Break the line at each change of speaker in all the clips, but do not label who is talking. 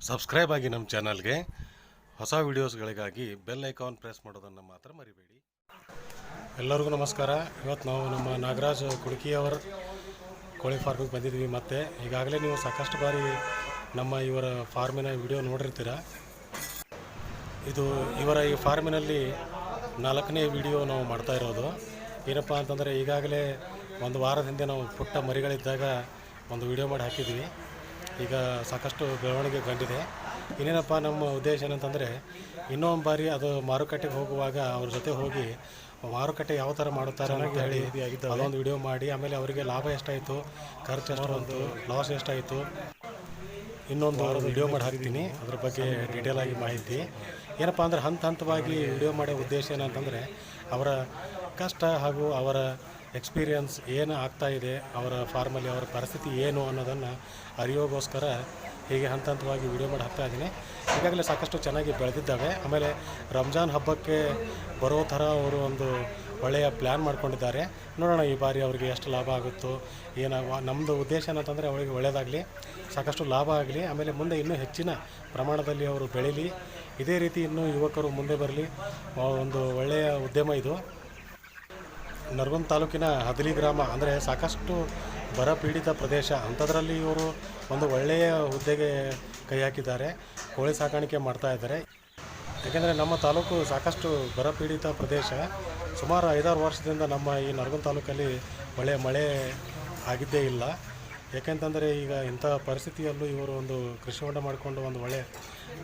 Subscribe ಆಗಿ ನಮ್ಮ ಚಾನಲ್ಗೆ. ಹೊಸ ವೀಡಿಯೋಸ್ಗಳಿಗಾಗಿ ಬೆಲ್ ಐಕಾನ್ ಪ್ರೆಸ್ ಮಾಡೋದನ್ನು ಮಾತ್ರ ಮರಿಬೇಡಿ. ಎಲ್ಲರಿಗೂ ನಮಸ್ಕಾರ. ಇವತ್ತು ನಾವು ನಮ್ಮ ನಾಗರಾಜ್ ಕುಡುಕಿಯವರ ಕೋಳಿ ಫಾರ್ಮಿಗೆ ಬಂದಿದ್ವಿ. ಮತ್ತು ಈಗಾಗಲೇ ನೀವು ಸಾಕಷ್ಟು ಬಾರಿ ಇವರ ಫಾರ್ಮಿನ ವಿಡಿಯೋ ನೋಡಿರ್ತೀರ. ಇದು ಇವರ ಈ ಫಾರ್ಮಿನಲ್ಲಿ 4ನೇ ವಿಡಿಯೋ ನಾವು ಮಾಡ್ತಾ ಇರೋದು. ಏನಪ್ಪ ಅಂತಂದರೆ, ಈಗಾಗಲೇ ಒಂದು ವಾರದ ಹಿಂದೆ ನಾವು ಪುಟ್ಟ ಮರಿಗಳಿದ್ದಾಗ ಒಂದು ವಿಡಿಯೋ ಮಾಡಿ ಹಾಕಿದ್ವಿ. ಈಗ ಸಾಕಷ್ಟು ಬೆಳವಣಿಗೆ ಕಂಡಿದೆ. ಇನ್ನೇನಪ್ಪ ನಮ್ಮ ಉದ್ದೇಶ ಏನಂತಂದರೆ, ಇನ್ನೊಂದು ಬಾರಿ ಅದು ಮಾರುಕಟ್ಟೆಗೆ ಹೋಗುವಾಗ ಅವ್ರ ಜೊತೆ ಹೋಗಿ ಮಾರುಕಟ್ಟೆ ಯಾವ ಥರ ಮಾಡುತ್ತಾರೆ ಅಂತ ಹೇಳಿ ಅದೊಂದು ವಿಡಿಯೋ ಮಾಡಿ, ಆಮೇಲೆ ಅವರಿಗೆ ಲಾಭ ಎಷ್ಟಾಯಿತು, ಖರ್ಚು ಎಷ್ಟು ಬಂತು, ಲಾಸ್ ಎಷ್ಟಾಯಿತು, ಇನ್ನೊಂದು ವಿಡಿಯೋ ಮಾಡಿ ಹಾಕ್ತೀನಿ. ಅದ್ರ ಬಗ್ಗೆ ಡೀಟೇಲಾಗಿ ಮಾಹಿತಿ. ಏನಪ್ಪ ಅಂದರೆ, ಹಂತವಾಗಿ ವಿಡಿಯೋ ಮಾಡೋ ಉದ್ದೇಶ ಏನಂತಂದರೆ, ಅವರ ಕಷ್ಟ ಹಾಗೂ ಅವರ ಎಕ್ಸ್ಪೀರಿಯನ್ಸ್ ಏನು ಆಗ್ತಾಯಿದೆ, ಅವರ ಫಾರ್ಮಲ್ಲಿ ಅವರ ಪರಿಸ್ಥಿತಿ ಏನು ಅನ್ನೋದನ್ನು ಅರಿಯೋಗೋಸ್ಕರ ಹೀಗೆ ಹಂತವಾಗಿ ವಿಡಿಯೋ ಮಾಡಿ ಹಾಕ್ತಾ ಇದ್ದೀನಿ. ಈಗಾಗಲೇ ಸಾಕಷ್ಟು ಚೆನ್ನಾಗಿ ಬೆಳೆದಿದ್ದಾವೆ. ಆಮೇಲೆ ರಂಜಾನ್ ಹಬ್ಬಕ್ಕೆ ಬರೋ ಥರ ಅವರು ಒಂದು ಒಳ್ಳೆಯ ಪ್ಲ್ಯಾನ್ ಮಾಡ್ಕೊಂಡಿದ್ದಾರೆ. ನೋಡೋಣ ಈ ಬಾರಿ ಅವರಿಗೆ ಎಷ್ಟು ಲಾಭ ಆಗುತ್ತೋ ನಮ್ಮದು ಉದ್ದೇಶ ಏನಂತಂದರೆ, ಅವರಿಗೆ ಒಳ್ಳೆಯದಾಗಲಿ, ಸಾಕಷ್ಟು ಲಾಭ ಆಗಲಿ, ಆಮೇಲೆ ಮುಂದೆ ಇನ್ನೂ ಹೆಚ್ಚಿನ ಪ್ರಮಾಣದಲ್ಲಿ ಅವರು ಬೆಳೀಲಿ. ಇದೇ ರೀತಿ ಇನ್ನೂ ಯುವಕರು ಮುಂದೆ ಬರಲಿ. ಒಂದು ಒಳ್ಳೆಯ ಉದ್ಯಮ ಇದು. ನರಗುಂದ ತಾಲೂಕಿನ ಹದಲಿ ಗ್ರಾಮ ಅಂದರೆ ಸಾಕಷ್ಟು ಬರ ಪೀಡಿತ ಪ್ರದೇಶ. ಅಂಥದ್ರಲ್ಲಿ ಇವರು ಒಂದು ಒಳ್ಳೆಯ ಹುದ್ದೆಗೆ ಕೈ ಹಾಕಿದ್ದಾರೆ. ಕೋಳಿ ಸಾಕಾಣಿಕೆ ಮಾಡ್ತಾಯಿದ್ದಾರೆ. ಯಾಕೆಂದರೆ ನಮ್ಮ ತಾಲೂಕು ಸಾಕಷ್ಟು ಬರ ಪೀಡಿತ ಪ್ರದೇಶ. ಸುಮಾರು 5-6 ವರ್ಷದಿಂದ ನಮ್ಮ ಈ ನರಗುಂದ ತಾಲೂಕಲ್ಲಿ ಒಳ್ಳೆಯ ಮಳೆ ಆಗಿದ್ದೇ ಇಲ್ಲ. ಯಾಕೆಂತಂದರೆ ಈಗ ಇಂಥ ಪರಿಸ್ಥಿತಿಯಲ್ಲೂ ಇವರು ಒಂದು ಕೃಷಿ ಹೊಂಡ ಮಾಡಿಕೊಂಡು ಒಂದು ಒಳ್ಳೆಯ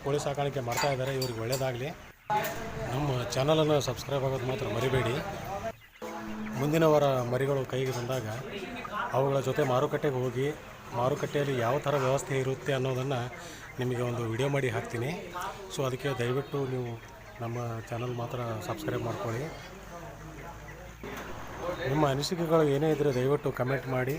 ಕೋಳಿ ಸಾಕಾಣಿಕೆ ಮಾಡ್ತಾಯಿದ್ದಾರೆ. ಇವ್ರಿಗೆ ಒಳ್ಳೆಯದಾಗಲಿ. ನಮ್ಮ ಚಾನಲನ್ನು ಸಬ್ಸ್ಕ್ರೈಬ್ ಆಗೋದು ಮಾತ್ರ ಮರಿಬೇಡಿ. ಮುಂದಿನ ವಾರ ಮರಿಗಳು ಕೈಗೆ ಬಂದಾಗ ಅವುಗಳ ಜೊತೆ ಮಾರುಕಟ್ಟೆಗೆ ಹೋಗಿ ಮಾರುಕಟ್ಟೆಯಲ್ಲಿ ಯಾವ ಥರ ವ್ಯವಸ್ಥೆ ಇರುತ್ತೆ ಅನ್ನೋದನ್ನು ನಿಮಗೆ ಒಂದು ವಿಡಿಯೋ ಮಾಡಿ ಹಾಕ್ತೀನಿ. ಸೊ ಅದಕ್ಕೆ ದಯವಿಟ್ಟು ನೀವು ನಮ್ಮ ಚಾನಲ್ ಮಾತ್ರ ಸಬ್ಸ್ಕ್ರೈಬ್ ಮಾಡ್ಕೊಳ್ಳಿ. ನಿಮ್ಮ ಅನಿಸಿಕೆಗಳು ಏನೇ ಇದ್ದರೆ ದಯವಿಟ್ಟು ಕಮೆಂಟ್ ಮಾಡಿ.